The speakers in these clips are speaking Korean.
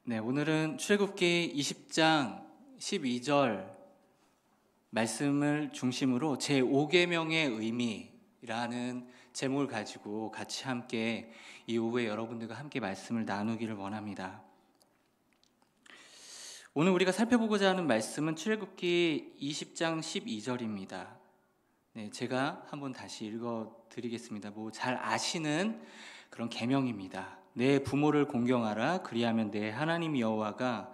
네, 오늘은 출애굽기 20장 12절 말씀을 중심으로 제5계명의 의미라는 제목을 가지고 같이 함께 이 오후에 여러분들과 함께 말씀을 나누기를 원합니다. 오늘 우리가 살펴보고자 하는 말씀은 출애굽기 20장 12절입니다. 네, 제가 한번 다시 읽어드리겠습니다. 잘 아시는 그런 계명입니다. 내 부모를 공경하라. 그리하면 내 하나님 여호와가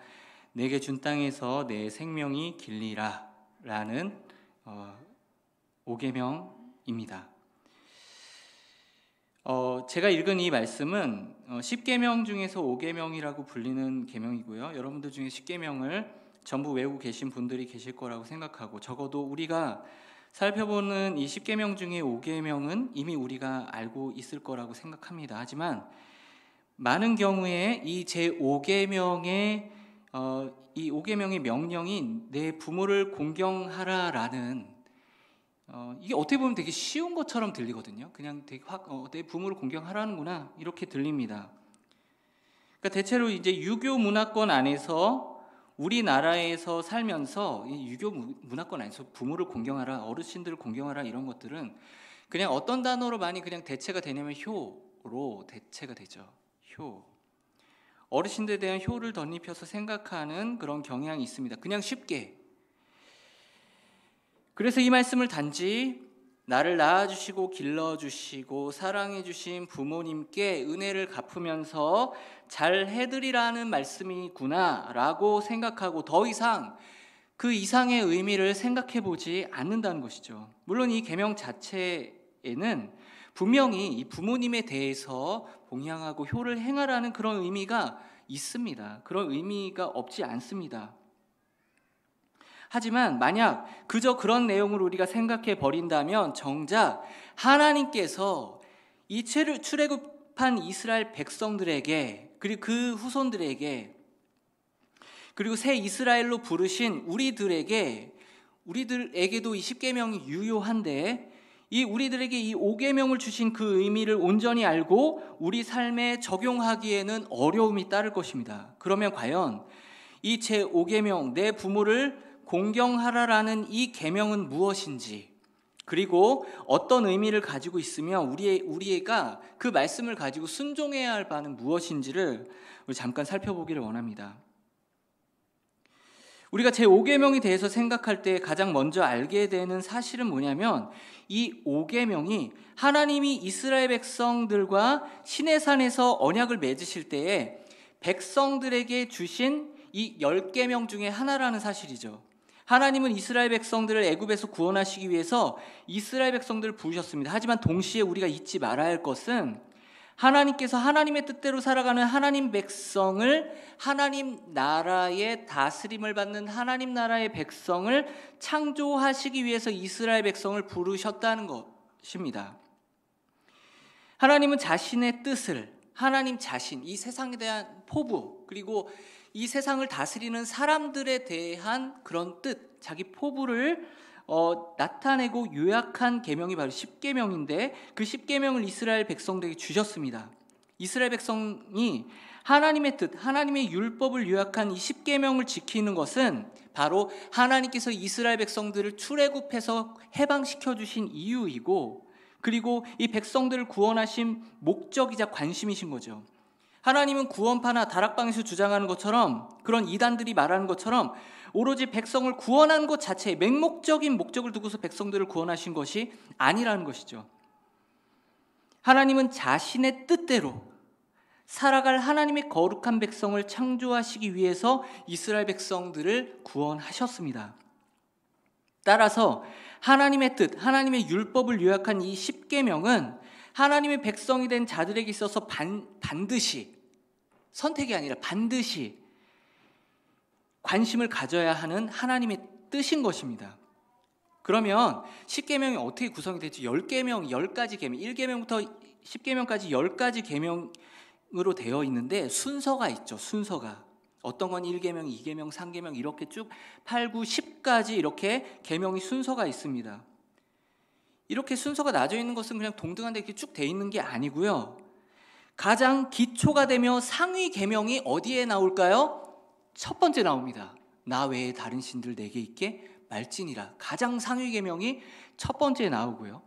내게 준 땅에서 내 생명이 길리라 라는 5계명입니다. 제가 읽은 이 말씀은 10계명 중에서 5계명이라고 불리는 계명이고요. 여러분들 중에 10계명을 전부 외우고 계신 분들이 계실 거라고 생각하고, 적어도 우리가 살펴보는 이 10계명 중에 5계명은 이미 우리가 알고 있을 거라고 생각합니다. 하지만 많은 경우에 이 제5계명의 이 5계명의 명령인 내 부모를 공경하라라는 이게 어떻게 보면 되게 쉬운 것처럼 들리거든요. 그냥 되게 내 부모를 공경하라는구나 이렇게 들립니다. 그러니까 대체로 이제 유교 문화권 안에서 우리나라에서 살면서 이 유교 문화권 안에서 부모를 공경하라, 어르신들을 공경하라 이런 것들은 그냥 어떤 단어로 많이 그냥 대체가 되냐면 효로 대체가 되죠. 효. 어르신들에 대한 효를 덧입혀서 생각하는 그런 경향이 있습니다. 그냥 쉽게. 그래서 이 말씀을 단지 나를 낳아주시고 길러주시고 사랑해주신 부모님께 은혜를 갚으면서 잘 해드리라는 말씀이구나 라고 생각하고 더 이상 그 이상의 의미를 생각해 보지 않는다는 것이죠. 물론 이 계명 자체에는 분명히 이 부모님에 대해서 봉양하고 효를 행하라는 그런 의미가 있습니다. 그런 의미가 없지 않습니다. 하지만 만약 그저 그런 내용을 우리가 생각해 버린다면 정작 하나님께서 이 출애굽한 이스라엘 백성들에게, 그리고 그 후손들에게, 그리고 새 이스라엘로 부르신 우리들에게도 이 10계명이 유효한데, 이 우리들에게 이 5계명을 주신 그 의미를 온전히 알고 우리 삶에 적용하기에는 어려움이 따를 것입니다. 그러면 과연 이 제5계명 내 부모를 공경하라라는 이 계명은 무엇인지, 그리고 어떤 의미를 가지고 있으며 우리가 그 말씀을 가지고 순종해야 할 바는 무엇인지를 우리 잠깐 살펴보기를 원합니다. 우리가 제5계명에 대해서 생각할 때 가장 먼저 알게 되는 사실은 뭐냐면, 이 5계명이 하나님이 이스라엘 백성들과 시내산에서 언약을 맺으실 때에 백성들에게 주신 이 10계명 중에 하나라는 사실이죠. 하나님은 이스라엘 백성들을 애굽에서 구원하시기 위해서 이스라엘 백성들을 부르셨습니다. 하지만 동시에 우리가 잊지 말아야 할 것은 하나님께서 하나님의 뜻대로 살아가는 하나님 백성을, 하나님 나라의 다스림을 받는 하나님 나라의 백성을 창조하시기 위해서 이스라엘 백성을 부르셨다는 것입니다. 하나님은 자신의 뜻을, 하나님 자신, 이 세상에 대한 포부, 그리고 이 세상을 다스리는 사람들에 대한 그런 뜻, 자기 포부를 나타내고 요약한 계명이 바로 10계명인데, 그 10계명을 이스라엘 백성들에게 주셨습니다. 이스라엘 백성이 하나님의 뜻, 하나님의 율법을 요약한 이 10계명을 지키는 것은 바로 하나님께서 이스라엘 백성들을 출애굽해서 해방시켜 주신 이유이고, 그리고 이 백성들을 구원하신 목적이자 관심이신 거죠. 하나님은 구원파나 다락방에서 주장하는 것처럼, 그런 이단들이 말하는 것처럼 오로지 백성을 구원한 것 자체에 맹목적인 목적을 두고서 백성들을 구원하신 것이 아니라는 것이죠. 하나님은 자신의 뜻대로 살아갈 하나님의 거룩한 백성을 창조하시기 위해서 이스라엘 백성들을 구원하셨습니다. 따라서 하나님의 뜻, 하나님의 율법을 요약한 이 10계명은 하나님의 백성이 된 자들에게 있어서 반드시, 선택이 아니라 반드시 관심을 가져야 하는 하나님의 뜻인 것입니다. 그러면 10계명이 어떻게 구성이 되지? 10계명, 10가지 계명, 1계명부터 10계명까지 10가지 계명으로 되어 있는데 순서가 있죠. 순서가. 어떤 건 1계명, 2계명, 3계명 이렇게 쭉 8, 9, 10까지 이렇게 계명이 순서가 있습니다. 이렇게 순서가 나눠져 있는 것은 그냥 동등한데 이렇게 쭉 돼 있는 게 아니고요. 가장 기초가 되며 상위 계명이 어디에 나올까요? 첫 번째 나옵니다. 나 외에 다른 신들 내게 있게 말지니라. 가장 상위 계명이 첫 번째 나오고요.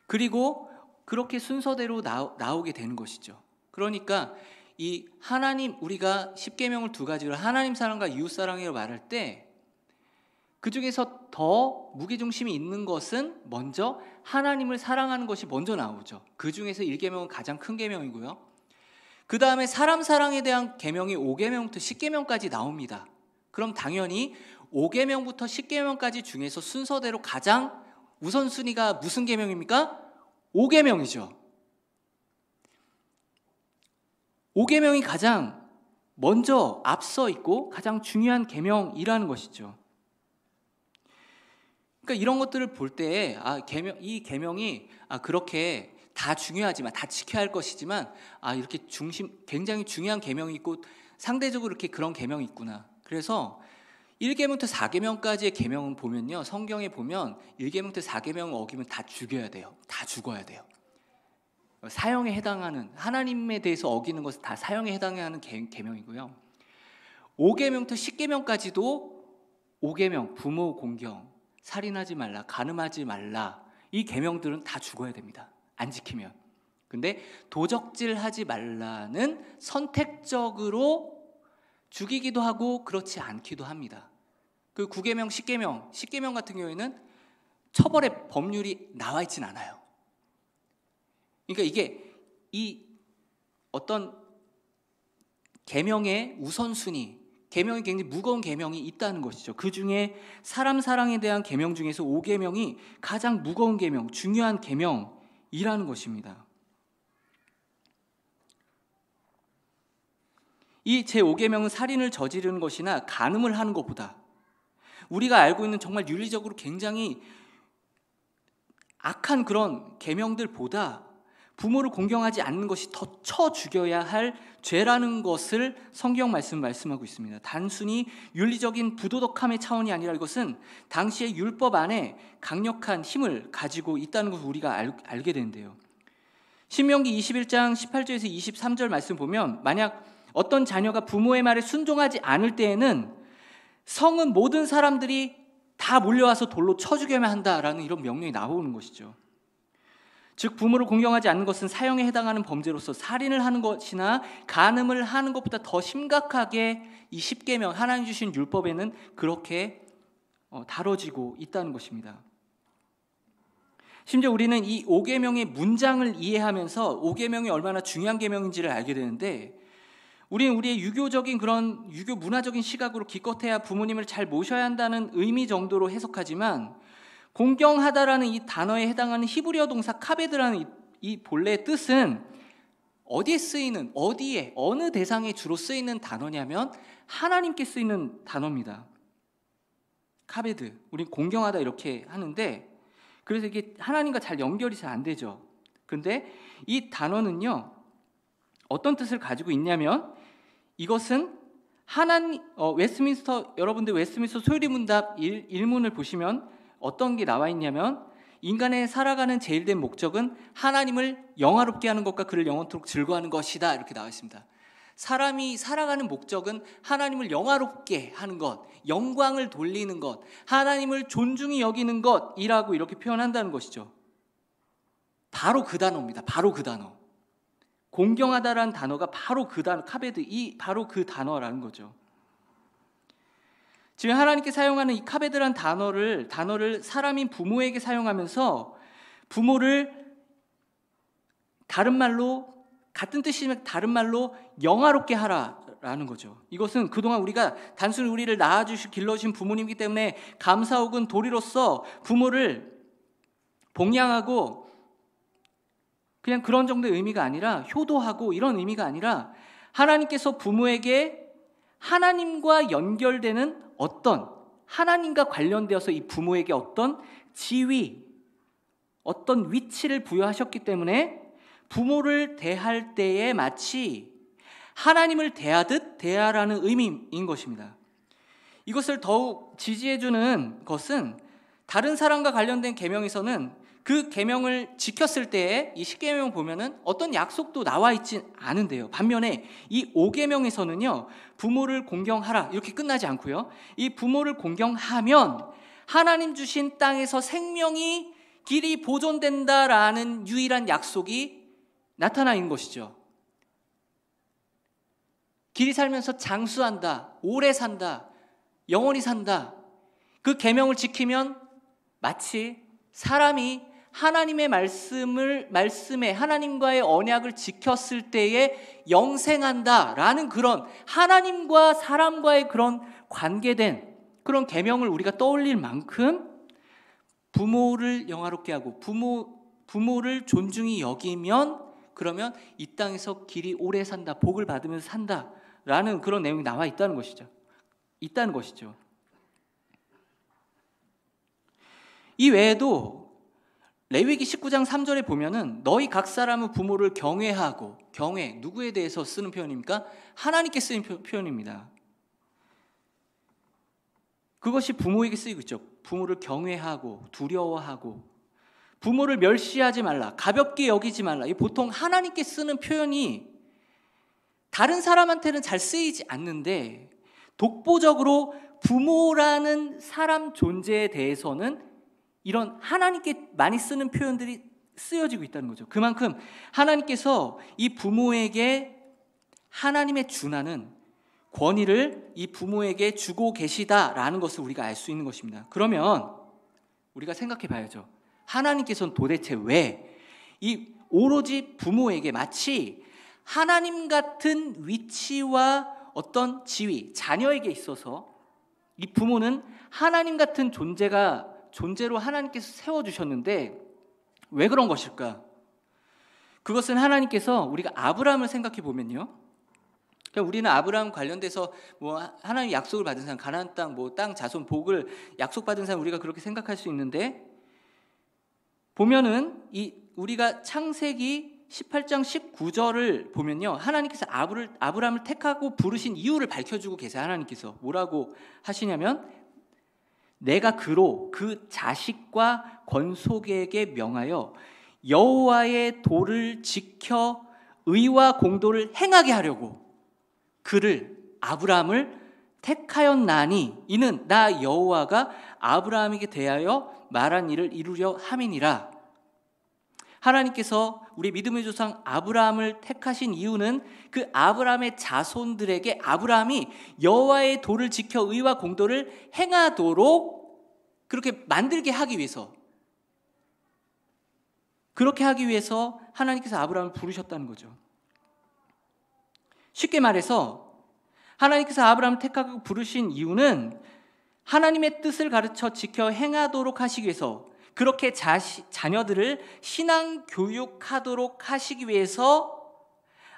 그리고 그렇게 순서대로 나오게 되는 것이죠. 그러니까 이 하나님, 우리가 10계명을 두 가지로 하나님 사랑과 이웃 사랑이라고 말할 때 그 중에서 더 무게중심이 있는 것은 먼저 하나님을 사랑하는 것이 먼저 나오죠. 그 중에서 1계명은 가장 큰 계명이고요. 그 다음에 사람 사랑에 대한 계명이 5계명부터 10계명까지 나옵니다. 그럼 당연히 5계명부터 10계명까지 중에서 순서대로 가장 우선순위가 무슨 계명입니까? 5계명이죠. 5계명이 가장 먼저 앞서 있고 가장 중요한 계명이라는 것이죠. 그러니까 이런 것들을 볼 때 이 계명이 그렇게 다 중요하지만 다 지켜야 할 것이지만 이렇게 굉장히 중요한 계명이 있고 상대적으로 이렇게 그런 계명이 있구나. 그래서 1계명부터 4계명까지의 계명은 보면요, 성경에 보면 1계명부터 4계명 어기면 다 죽여야 돼요. 다 죽어야 돼요. 사형에 해당하는, 하나님에 대해서 어기는 것은 다 사형에 해당하는 계명이고요. 5계명부터 10계명까지도 5계명, 부모 공경, 살인하지 말라, 간음하지 말라, 이 계명들은 다 죽어야 됩니다. 안 지키면. 근데 도적질하지 말라는 선택적으로 죽이기도 하고 그렇지 않기도 합니다. 그 9계명, 10계명 같은 경우에는 처벌의 법률이 나와 있진 않아요. 그러니까 이게 이 어떤 계명의 우선순위, 계명이 굉장히 무거운 계명이 있다는 것이죠. 그 중에 사람 사랑에 대한 계명 중에서 5계명이 가장 무거운 계명, 중요한 계명이라는 것입니다. 이 제5계명은 살인을 저지르는 것이나 간음을 하는 것보다, 우리가 알고 있는 정말 윤리적으로 굉장히 악한 그런 계명들보다 부모를 공경하지 않는 것이 더 쳐 죽여야 할 죄라는 것을 성경 말씀하고 있습니다. 단순히 윤리적인 부도덕함의 차원이 아니라 이것은 당시의 율법 안에 강력한 힘을 가지고 있다는 것을 우리가 알게 되는데요. 신명기 21장 18절에서 23절 말씀 보면, 만약 어떤 자녀가 부모의 말에 순종하지 않을 때에는 성은 모든 사람들이 다 몰려와서 돌로 쳐 죽여야 한다라는 이런 명령이 나오는 것이죠. 즉 부모를 공경하지 않는 것은 사형에 해당하는 범죄로서 살인을 하는 것이나 간음을 하는 것보다 더 심각하게 이 10계명, 하나님 주신 율법에는 그렇게 다뤄지고 있다는 것입니다. 심지어 우리는 이 5계명의 문장을 이해하면서 5계명이 얼마나 중요한 계명인지를 알게 되는데, 우리는 우리의 유교적인 그런 유교 문화적인 시각으로 기껏해야 부모님을 잘 모셔야 한다는 의미 정도로 해석하지만, 공경하다라는 이 단어에 해당하는 히브리어 동사 카베드라는 이 본래의 뜻은 어디에 쓰이는, 어디에, 어느 대상에 주로 쓰이는 단어냐면 하나님께 쓰이는 단어입니다. 카베드, 우리 공경하다 이렇게 하는데, 그래서 이게 하나님과 잘 연결이 잘 안 되죠. 그런데 이 단어는요, 어떤 뜻을 가지고 있냐면, 이것은 여러분들 웨스트민스터 소요리문답 1문을 보시면 어떤 게 나와 있냐면, 인간의 살아가는 제일된 목적은 하나님을 영화롭게 하는 것과 그를 영원토록 즐거워하는 것이다, 이렇게 나와 있습니다. 사람이 살아가는 목적은 하나님을 영화롭게 하는 것, 영광을 돌리는 것, 하나님을 존중히 여기는 것이라고 이렇게 표현한다는 것이죠. 바로 그 단어입니다. 바로 그 단어. 공경하다라는 단어가 바로 그 단어, 카베드, 바로 그 단어라는 거죠. 지금 하나님께 사용하는 이 카베드란 단어를 사람인 부모에게 사용하면서 부모를 다른 말로, 같은 뜻이지만 다른 말로 영화롭게 하라라는 거죠. 이것은 그동안 우리가 단순히 우리를 낳아주시고 길러주신 부모님이기 때문에 감사 혹은 도리로서 부모를 봉양하고 그냥 그런 정도의 의미가 아니라, 효도하고 이런 의미가 아니라, 하나님께서 부모에게 하나님과 연결되는 어떤, 하나님과 관련되어서 이 부모에게 어떤 지위, 어떤 위치를 부여하셨기 때문에 부모를 대할 때에 마치 하나님을 대하듯 대하라는 의미인 것입니다. 이것을 더욱 지지해주는 것은, 다른 사람과 관련된 계명에서는 그 계명을 지켰을 때에 이 10계명 보면은 어떤 약속도 나와 있지 않은데요. 반면에 이 5계명에서는요. 부모를 공경하라 이렇게 끝나지 않고요. 이 부모를 공경하면 하나님 주신 땅에서 생명이 길이 보존된다라는 유일한 약속이 나타나 있는 것이죠. 길이 살면서 장수한다, 오래 산다, 영원히 산다. 그 계명을 지키면 마치 사람이 하나님의 말씀에 하나님과의 언약을 지켰을 때에 영생한다라는 그런 하나님과 사람과의 그런 관계된 그런 계명을 우리가 떠올릴 만큼 부모를 영화롭게 하고 부모를 존중히 여기면 그러면 이 땅에서 길이 오래 산다, 복을 받으면서 산다라는 그런 내용이 나와 있다는 것이죠. 이 외에도 레위기 19장 3절에 보면은 너희 각 사람은 부모를 경외하고, 경외 누구에 대해서 쓰는 표현입니까? 하나님께 쓰는 표현입니다. 그것이 부모에게 쓰이고 있죠. 부모를 경외하고 두려워하고 부모를 멸시하지 말라, 가볍게 여기지 말라. 이 보통 하나님께 쓰는 표현이 다른 사람한테는 잘 쓰이지 않는데 독보적으로 부모라는 사람 존재에 대해서는 이런 하나님께 많이 쓰는 표현들이 쓰여지고 있다는 거죠. 그만큼 하나님께서 이 부모에게 하나님의 준하는 권위를 이 부모에게 주고 계시다라는 것을 우리가 알 수 있는 것입니다. 그러면 우리가 생각해 봐야죠. 하나님께서는 도대체 왜 이 오로지 부모에게 마치 하나님 같은 위치와 어떤 지위, 자녀에게 있어서 이 부모는 하나님 같은 존재로 하나님께서 세워주셨는데 왜 그런 것일까? 그것은 하나님께서 우리가 아브라함을 생각해 보면요. 그러니까 우리는 아브라함 관련돼서 뭐 하나님 약속을 받은 사람, 가나안 땅, 뭐 땅, 자손, 복을 약속받은 사람 우리가 그렇게 생각할 수 있는데 보면은 우리가 창세기 18장 19절을 보면요. 하나님께서 아브라함을 택하고 부르신 이유를 밝혀주고 계세요. 하나님께서 뭐라고 하시냐면 내가 그 자식과 권속에게 명하여 여호와의 도를 지켜 의와 공도를 행하게 하려고 아브라함을 택하였나니 이는 나 여호와가 아브라함에게 대하여 말한 일을 이루려 함이니라. 하나님께서 우리 믿음의 조상 아브라함을 택하신 이유는 그 아브라함의 자손들에게 아브라함이 여호와의 도를 지켜 의와 공도를 행하도록 그렇게 만들게 하기 위해서, 그렇게 하기 위해서 하나님께서 아브라함을 부르셨다는 거죠. 쉽게 말해서 하나님께서 아브라함을 택하고 부르신 이유는 하나님의 뜻을 가르쳐 지켜 행하도록 하시기 위해서, 그렇게 자녀들을 신앙 교육하도록 하시기 위해서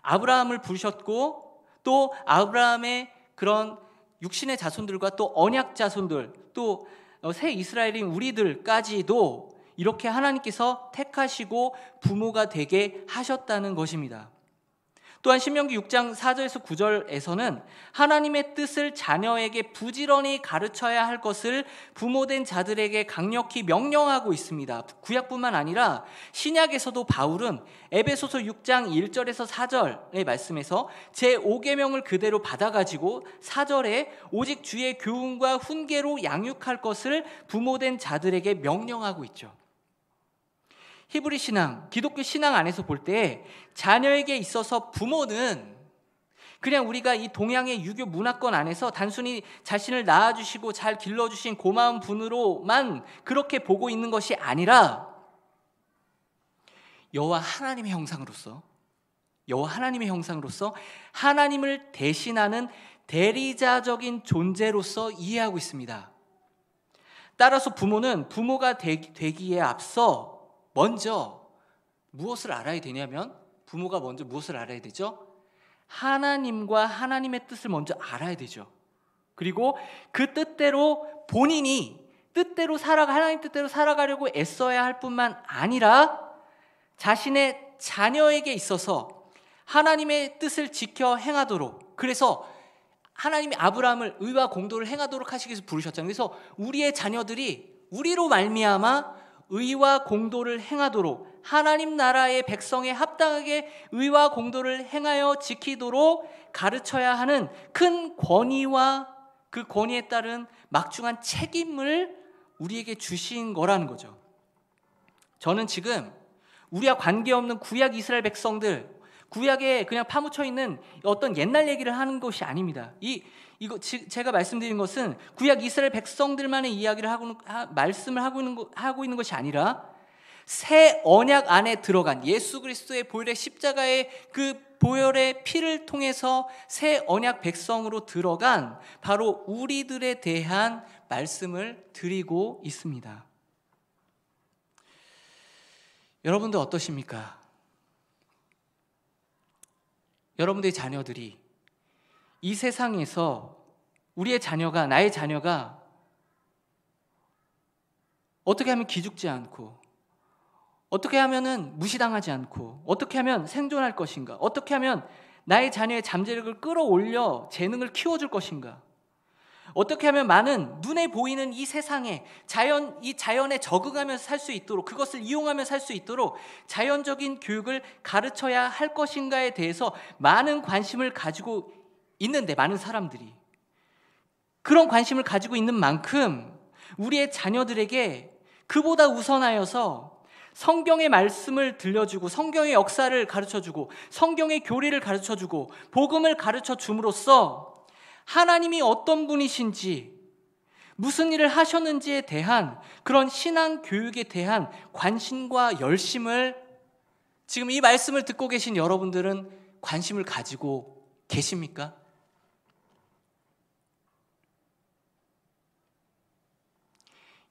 아브라함을 부르셨고, 또 아브라함의 그런 육신의 자손들과 또 언약 자손들, 또 새 이스라엘인 우리들까지도 이렇게 하나님께서 택하시고 부모가 되게 하셨다는 것입니다. 또한 신명기 6장 4절에서 9절에서는 하나님의 뜻을 자녀에게 부지런히 가르쳐야 할 것을 부모된 자들에게 강력히 명령하고 있습니다. 구약뿐만 아니라 신약에서도 바울은 에베소서 6장 1절에서 4절의 말씀에서 제5계명을 그대로 받아가지고 4절에 오직 주의 교훈과 훈계로 양육할 것을 부모된 자들에게 명령하고 있죠. 히브리 신앙, 기독교 신앙 안에서 볼 때 자녀에게 있어서 부모는 그냥 우리가 이 동양의 유교 문화권 안에서 단순히 자신을 낳아주시고 잘 길러주신 고마운 분으로만 그렇게 보고 있는 것이 아니라 여호와 하나님의 형상으로서 하나님을 대신하는 대리자적인 존재로서 이해하고 있습니다. 따라서 부모는 부모가 되기에 앞서 먼저 무엇을 알아야 되냐면, 부모가 먼저 무엇을 알아야 되죠? 하나님과 하나님의 뜻을 먼저 알아야 되죠. 그리고 그 뜻대로 본인이 하나님 뜻대로 살아가려고 애써야 할 뿐만 아니라 자신의 자녀에게 있어서 하나님의 뜻을 지켜 행하도록, 그래서 하나님이 아브라함을 의와 공도를 행하도록 하시기 위해서 부르셨잖아요. 그래서 우리의 자녀들이 우리로 말미암아 의와 공도를 행하도록, 하나님 나라의 백성에 합당하게 의와 공도를 행하여 지키도록 가르쳐야 하는 큰 권위와 그 권위에 따른 막중한 책임을 우리에게 주신 거라는 거죠. 저는 지금 우리와 관계없는 구약 이스라엘 백성들, 구약에 그냥 파묻혀 있는 어떤 옛날 얘기를 하는 것이 아닙니다. 이거 제가 말씀드린 것은 구약 이스라엘 백성들만의 이야기를 말씀을 하고 있는 것이 아니라 새 언약 안에 들어간 예수 그리스도의 보혈의 십자가의 그 보혈의 피를 통해서 새 언약 백성으로 들어간 바로 우리들에 대한 말씀을 드리고 있습니다. 여러분들 어떠십니까? 여러분들의 자녀들이 이 세상에서 우리의 자녀가, 나의 자녀가 어떻게 하면 기죽지 않고, 어떻게 하면 무시당하지 않고, 어떻게 하면 생존할 것인가, 어떻게 하면 나의 자녀의 잠재력을 끌어올려 재능을 키워줄 것인가, 어떻게 하면 많은 눈에 보이는 이 세상에 이 자연에 적응하면서 살 수 있도록, 그것을 이용하며 살 수 있도록 자연적인 교육을 가르쳐야 할 것인가에 대해서 많은 관심을 가지고 있는데, 많은 사람들이 그런 관심을 가지고 있는 만큼 우리의 자녀들에게 그보다 우선하여서 성경의 말씀을 들려주고, 성경의 역사를 가르쳐주고, 성경의 교리를 가르쳐주고, 복음을 가르쳐 줌으로써 하나님이 어떤 분이신지, 무슨 일을 하셨는지에 대한 그런 신앙 교육에 대한 관심과 열심을 지금 이 말씀을 듣고 계신 여러분들은 관심을 가지고 계십니까?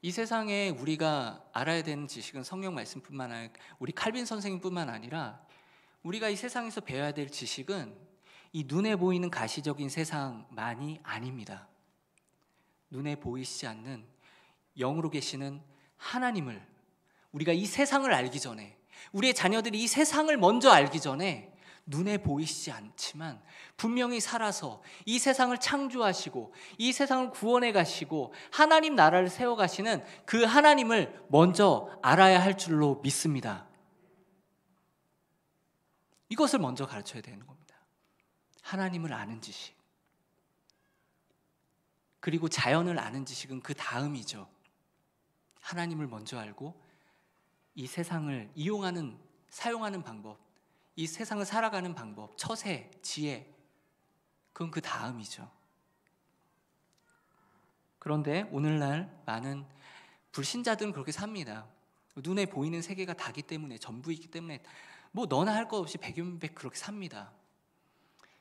이 세상에 우리가 알아야 되는 지식은 성경 말씀뿐만 아니라 우리 칼빈 선생님뿐만 아니라 우리가 이 세상에서 배워야 될 지식은 이 눈에 보이는 가시적인 세상만이 아닙니다. 눈에 보이시지 않는 영으로 계시는 하나님을 우리가 이 세상을 알기 전에, 우리의 자녀들이 이 세상을 먼저 알기 전에 눈에 보이시지 않지만 분명히 살아서 이 세상을 창조하시고 이 세상을 구원해 가시고 하나님 나라를 세워 가시는 그 하나님을 먼저 알아야 할 줄로 믿습니다. 이것을 먼저 가르쳐야 되는 겁니다. 하나님을 아는 지식, 그리고 자연을 아는 지식은 그 다음이죠. 하나님을 먼저 알고 이 세상을 이용하는, 사용하는 방법, 이 세상을 살아가는 방법, 처세, 지혜, 그건 그 다음이죠. 그런데 오늘날 많은 불신자들은 그렇게 삽니다. 눈에 보이는 세계가 다기 때문에, 전부이기 때문에 뭐 너나 할 것 없이 백윤백 그렇게 삽니다.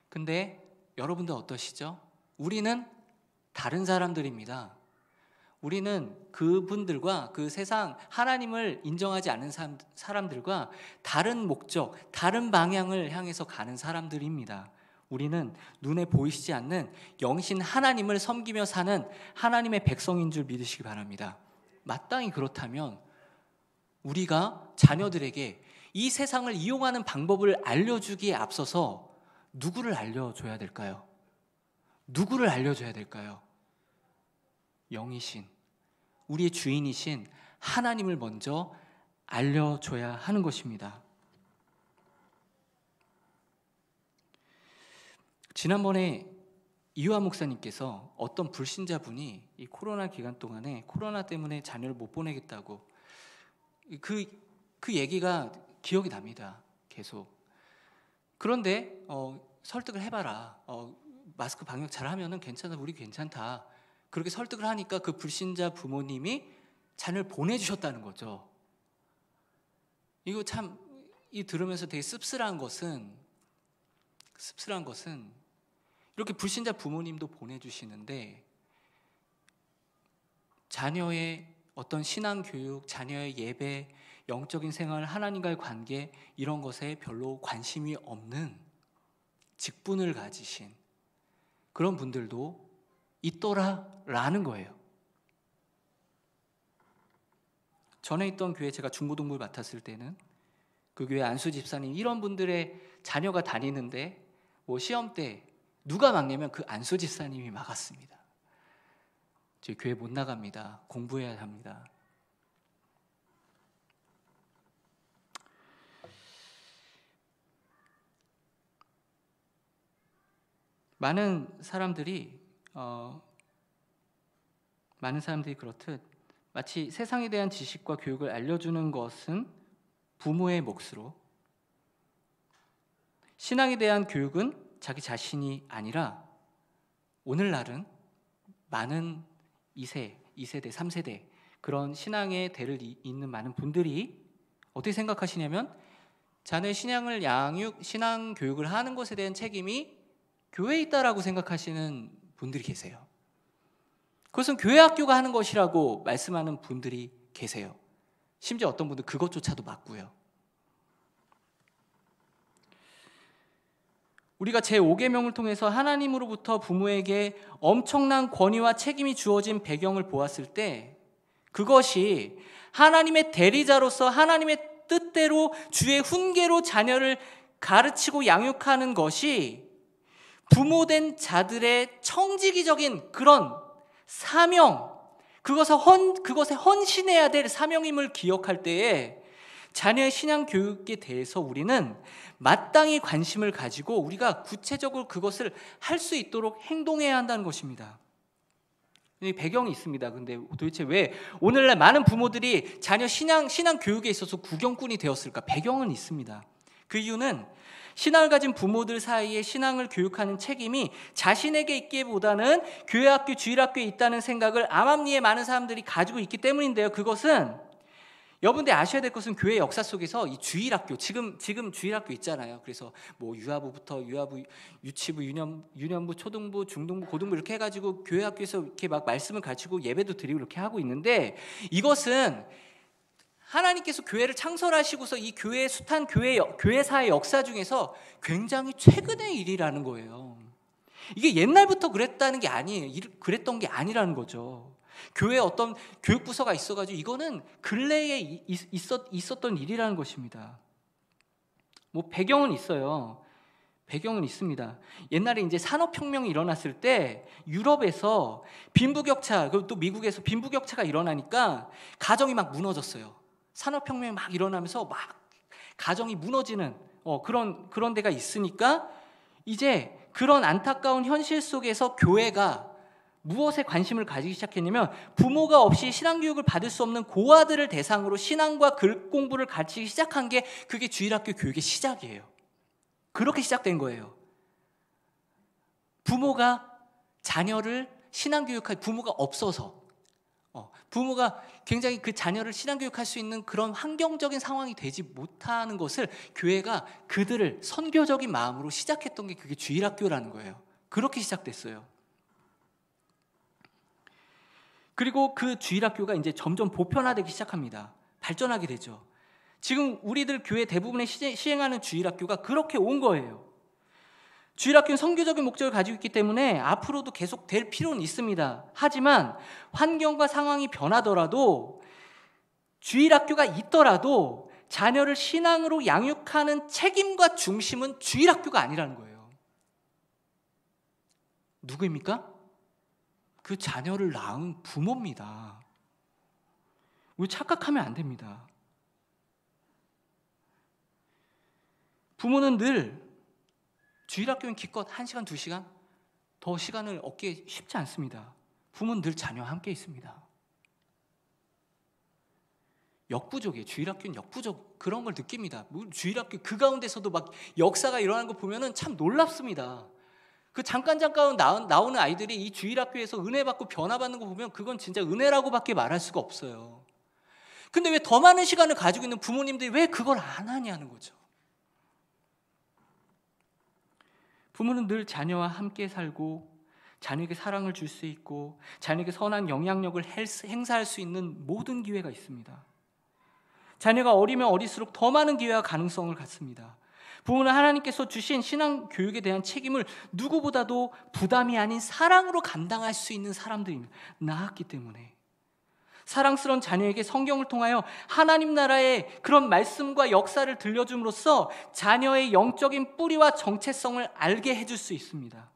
근데 여러분들 어떠시죠? 우리는 다른 사람들입니다. 우리는 그분들과, 그 세상 하나님을 인정하지 않는 사람들과 다른 목적, 다른 방향을 향해서 가는 사람들입니다. 우리는 눈에 보이시지 않는 영신 하나님을 섬기며 사는 하나님의 백성인 줄 믿으시기 바랍니다. 마땅히 그렇다면 우리가 자녀들에게 이 세상을 이용하는 방법을 알려주기에 앞서서 누구를 알려줘야 될까요? 누구를 알려줘야 될까요? 영이신, 우리의 주인이신 하나님을 먼저 알려줘야 하는 것입니다. 지난번에 이유한 목사님께서 어떤 불신자분이 이 코로나 기간 동안에 코로나 때문에 자녀를 못 보내겠다고, 그 얘기가 기억이 납니다. 계속. 그런데 설득을 해봐라. 마스크 방역 잘하면은 괜찮아, 우리 괜찮다. 그렇게 설득을 하니까 그 불신자 부모님이 자녀를 보내주셨다는 거죠. 이거 참, 들으면서 되게 씁쓸한 것은 이렇게 불신자 부모님도 보내주시는데 자녀의 어떤 신앙 교육, 자녀의 예배, 영적인 생활, 하나님과의 관계, 이런 것에 별로 관심이 없는 직분을 가지신 그런 분들도 있더라라는 거예요. 전에 있던 교회, 제가 중고등부를 맡았을 때는 그 교회 안수 집사님, 이런 분들의 자녀가 다니는데 뭐 시험 때 누가 막냐면 그 안수 집사님이 막았습니다. 저희 교회 못 나갑니다. 공부해야 합니다. 많은 사람들이 그렇듯 마치 세상에 대한 지식과 교육을 알려주는 것은 부모의 몫으로, 신앙에 대한 교육은 자기 자신이 아니라 오늘날은 많은 2세, 2세대, 3세대 그런 신앙의 대를 잇는 많은 분들이 어떻게 생각하시냐면 자녀의 신앙 교육을 하는 것에 대한 책임이 교회에 있다라고 생각하시는 분들이 계세요. 그것은 교회 학교가 하는 것이라고 말씀하는 분들이 계세요. 심지어 어떤 분들 그것조차도 맞고요. 우리가 제5계명을 통해서 하나님으로부터 부모에게 엄청난 권위와 책임이 주어진 배경을 보았을 때 그것이 하나님의 대리자로서 하나님의 뜻대로 주의 훈계로 자녀를 가르치고 양육하는 것이 부모된 자들의 청지기적인 그런 사명, 그것에 헌신해야 될 사명임을 기억할 때에 자녀의 신앙 교육에 대해서 우리는 마땅히 관심을 가지고 우리가 구체적으로 그것을 할 수 있도록 행동해야 한다는 것입니다. 이 배경이 있습니다. 근데 도대체 왜 오늘날 많은 부모들이 자녀 신앙 교육에 있어서 구경꾼이 되었을까? 배경은 있습니다. 그 이유는 신앙을 가진 부모들 사이에 신앙을 교육하는 책임이 자신에게 있기보다는 교회 학교, 주일 학교에 있다는 생각을 암암리에 많은 사람들이 가지고 있기 때문인데요. 그것은 여러분들이 아셔야 될 것은 교회 역사 속에서 이 주일학교, 지금 주일학교 있잖아요. 그래서 뭐 유아부부터 유치부, 유년부, 초등부, 중등부, 고등부 이렇게 해가지고 교회 학교에서 이렇게 막 말씀을 가르치고 예배도 드리고 이렇게 하고 있는데 이것은 하나님께서 교회를 창설하시고서 이 교회의 숱한 교회사의 역사 중에서 굉장히 최근의 일이라는 거예요. 이게 옛날부터 그랬던 게 아니라는 거죠. 교회에 어떤 교육부서가 있어가지고 이거는 근래에 있었던 일이라는 것입니다. 뭐 배경은 있어요. 배경은 있습니다. 옛날에 이제 산업혁명이 일어났을 때 유럽에서 빈부격차, 그리고 또 미국에서 빈부격차가 일어나니까 가정이 막 무너졌어요. 산업혁명이 막 일어나면서 막 가정이 무너지는 그런 데가 있으니까 이제 그런 안타까운 현실 속에서 교회가 무엇에 관심을 가지기 시작했냐면 부모가 없이 신앙교육을 받을 수 없는 고아들을 대상으로 신앙과 글 공부를 가르치기 시작한 게 그게 주일학교 교육의 시작이에요. 그렇게 시작된 거예요. 부모가 자녀를 신앙교육할 부모가 없어서 부모가 굉장히 그 자녀를 신앙교육할 수 있는 그런 환경적인 상황이 되지 못하는 것을 교회가 그들을 선교적인 마음으로 시작했던 게 그게 주일학교라는 거예요. 그렇게 시작됐어요. 그리고 그 주일학교가 이제 점점 보편화되기 시작합니다. 발전하게 되죠. 지금 우리들 교회 대부분에 시행하는 주일학교가 그렇게 온 거예요. 주일학교는 선교적인 목적을 가지고 있기 때문에 앞으로도 계속 될 필요는 있습니다. 하지만 환경과 상황이 변하더라도 주일학교가 있더라도 자녀를 신앙으로 양육하는 책임과 중심은 주일학교가 아니라는 거예요. 누구입니까? 그 자녀를 낳은 부모입니다. 우리 착각하면 안 됩니다. 부모는 늘 주일학교는 기껏 1시간, 2시간 더 시간을 얻기 쉽지 않습니다. 부모는 늘 자녀와 함께 있습니다. 역부족이에요. 주일학교는 역부족 그런 걸 느낍니다. 주일학교 그 가운데서도 막 역사가 일어나는 거 보면은 참 놀랍습니다. 그 잠깐 나오는 아이들이 이 주일학교에서 은혜 받고 변화받는 거 보면 그건 진짜 은혜라고밖에 말할 수가 없어요. 근데 왜 더 많은 시간을 가지고 있는 부모님들이 왜 그걸 안 하냐는 거죠. 부모는 늘 자녀와 함께 살고 자녀에게 사랑을 줄 수 있고 자녀에게 선한 영향력을 행사할 수 있는 모든 기회가 있습니다. 자녀가 어리면 어릴수록 더 많은 기회와 가능성을 갖습니다. 부모는 하나님께서 주신 신앙 교육에 대한 책임을 누구보다도 부담이 아닌 사랑으로 감당할 수 있는 사람들입니다. 낳았기 때문에. 사랑스러운 자녀에게 성경을 통하여 하나님 나라의 그런 말씀과 역사를 들려줌으로써 자녀의 영적인 뿌리와 정체성을 알게 해줄 수 있습니다.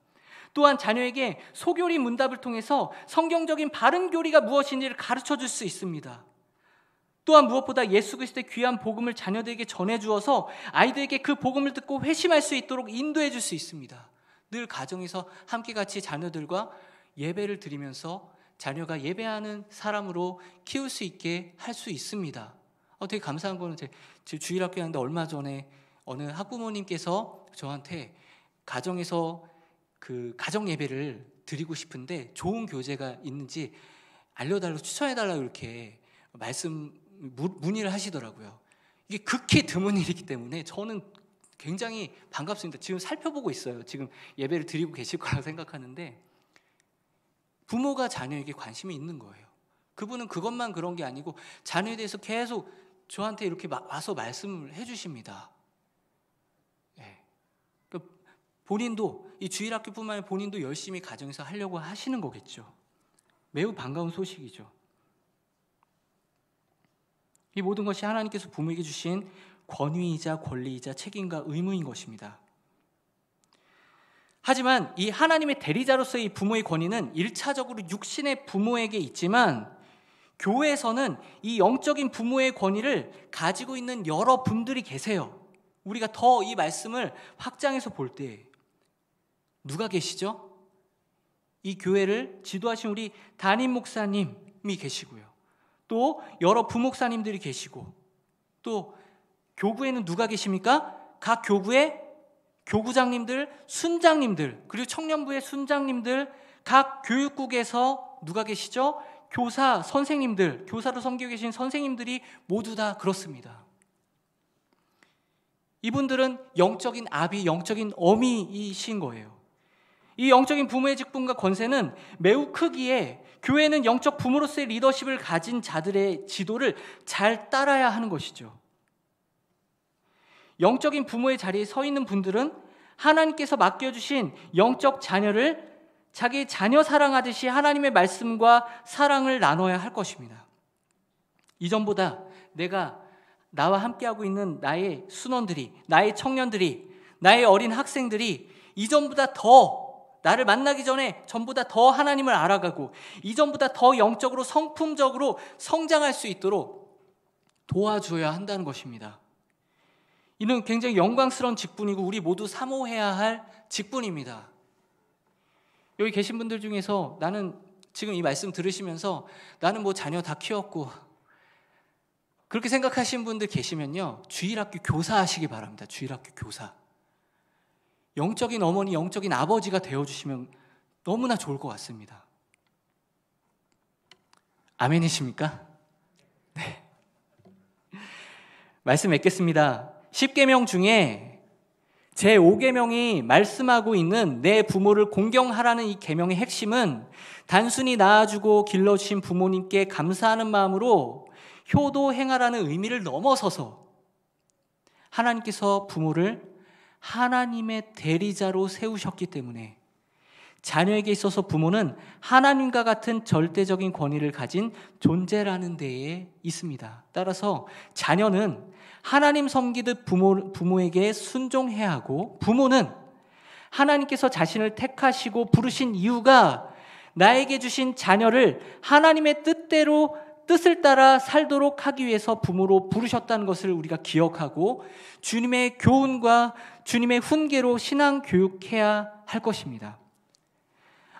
또한 자녀에게 소교리 문답을 통해서 성경적인 바른 교리가 무엇인지를 가르쳐줄 수 있습니다. 또한 무엇보다 예수 그리스도의 귀한 복음을 자녀들에게 전해주어서 아이들에게 그 복음을 듣고 회심할 수 있도록 인도해 줄 수 있습니다. 늘 가정에서 함께 같이 자녀들과 예배를 드리면서 자녀가 예배하는 사람으로 키울 수 있게 할 수 있습니다. 되게 감사한 거는 제 주일학교 하는데 얼마 전에 어느 학부모님께서 저한테 가정에서 그 가정 예배를 드리고 싶은데 좋은 교재가 있는지 알려달라고 추천해달라고 이렇게 문의를 하시더라고요. 이게 극히 드문 일이기 때문에 저는 굉장히 반갑습니다. 지금 살펴보고 있어요. 지금 예배를 드리고 계실 거라고 생각하는데 부모가 자녀에게 관심이 있는 거예요. 그분은 그것만 그런 게 아니고 자녀에 대해서 계속 저한테 이렇게 와서 말씀을 해주십니다. 본인도 이 주일학교뿐만 아니라 본인도 열심히 가정에서 하려고 하시는 거겠죠. 매우 반가운 소식이죠. 이 모든 것이 하나님께서 부모에게 주신 권위이자 권리이자 책임과 의무인 것입니다. 하지만 이 하나님의 대리자로서의 부모의 권위는 1차적으로 육신의 부모에게 있지만 교회에서는 이 영적인 부모의 권위를 가지고 있는 여러 분들이 계세요. 우리가 더 이 말씀을 확장해서 볼 때 누가 계시죠? 이 교회를 지도하신 우리 담임 목사님이 계시고요. 또 여러 부목사님들이 계시고 또 교구에는 누가 계십니까? 각 교구의 교구장님들, 순장님들, 그리고 청년부의 순장님들, 각 교육국에서 누가 계시죠? 교사, 선생님들, 교사로 섬기고 계신 선생님들이 모두 다 그렇습니다. 이분들은 영적인 아비, 영적인 어미이신 거예요. 이 영적인 부모의 직분과 권세는 매우 크기에 교회는 영적 부모로서의 리더십을 가진 자들의 지도를 잘 따라야 하는 것이죠. 영적인 부모의 자리에 서 있는 분들은 하나님께서 맡겨주신 영적 자녀를 자기 자녀 사랑하듯이 하나님의 말씀과 사랑을 나눠야 할 것입니다. 이전보다 나와 함께하고 있는 나의 순원들이, 나의 청년들이, 나의 어린 학생들이 이전보다 더 나를 만나기 전에 전보다 더 하나님을 알아가고 이전보다 더 영적으로 성품적으로 성장할 수 있도록 도와줘야 한다는 것입니다. 이는 굉장히 영광스러운 직분이고 우리 모두 사모해야 할 직분입니다. 여기 계신 분들 중에서 나는 지금 이 말씀 들으시면서 나는 뭐 자녀 다 키웠고 그렇게 생각하시는 분들 계시면요, 주일학교 교사 하시기 바랍니다. 주일학교 교사. 영적인 어머니, 영적인 아버지가 되어주시면 너무나 좋을 것 같습니다. 아멘이십니까? 네. 말씀 맺겠습니다. 10계명 중에 제5계명이 말씀하고 있는 내 부모를 공경하라는 이 계명의 핵심은 단순히 낳아주고 길러주신 부모님께 감사하는 마음으로 효도 행하라는 의미를 넘어서서 하나님께서 부모를 하나님의 대리자로 세우셨기 때문에 자녀에게 있어서 부모는 하나님과 같은 절대적인 권위를 가진 존재라는 데에 있습니다. 따라서 자녀는 하나님 섬기듯 부모에게 순종해야 하고 부모는 하나님께서 자신을 택하시고 부르신 이유가 나에게 주신 자녀를 하나님의 뜻을 따라 살도록 하기 위해서 부모로 부르셨다는 것을 우리가 기억하고 주님의 교훈과 주님의 훈계로 신앙 교육해야 할 것입니다.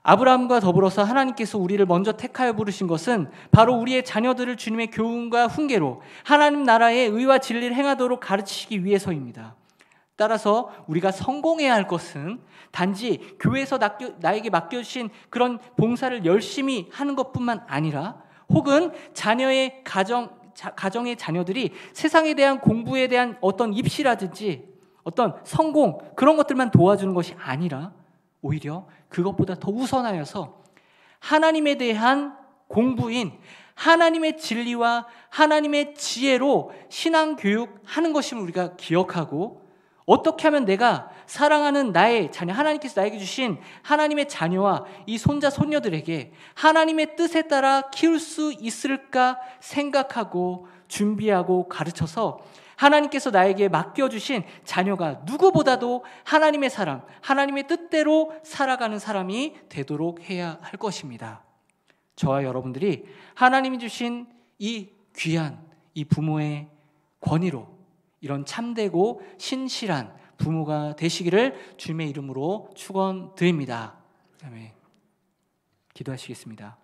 아브라함과 더불어서 하나님께서 우리를 먼저 택하여 부르신 것은 바로 우리의 자녀들을 주님의 교훈과 훈계로 하나님 나라의 의와 진리를 행하도록 가르치시기 위해서입니다. 따라서 우리가 성공해야 할 것은 단지 교회에서 나에게 맡겨주신 그런 봉사를 열심히 하는 것뿐만 아니라 혹은 자녀의 가정의 자녀들이 세상에 대한 공부에 대한 어떤 입시라든지 어떤 성공 그런 것들만 도와주는 것이 아니라 오히려 그것보다 더 우선하여서 하나님에 대한 공부인 하나님의 진리와 하나님의 지혜로 신앙 교육하는 것임을 우리가 기억하고 어떻게 하면 내가 사랑하는 나의 자녀, 하나님께서 나에게 주신 하나님의 자녀와 이 손자, 손녀들에게 하나님의 뜻에 따라 키울 수 있을까 생각하고 준비하고 가르쳐서 하나님께서 나에게 맡겨주신 자녀가 누구보다도 하나님의 사람, 하나님의 뜻대로 살아가는 사람이 되도록 해야 할 것입니다. 저와 여러분들이 하나님이 주신 이 귀한 이 부모의 권위로 이런 참되고 신실한 부모가 되시기를 주님의 이름으로 축원드립니다. 아멘. 기도하시겠습니다.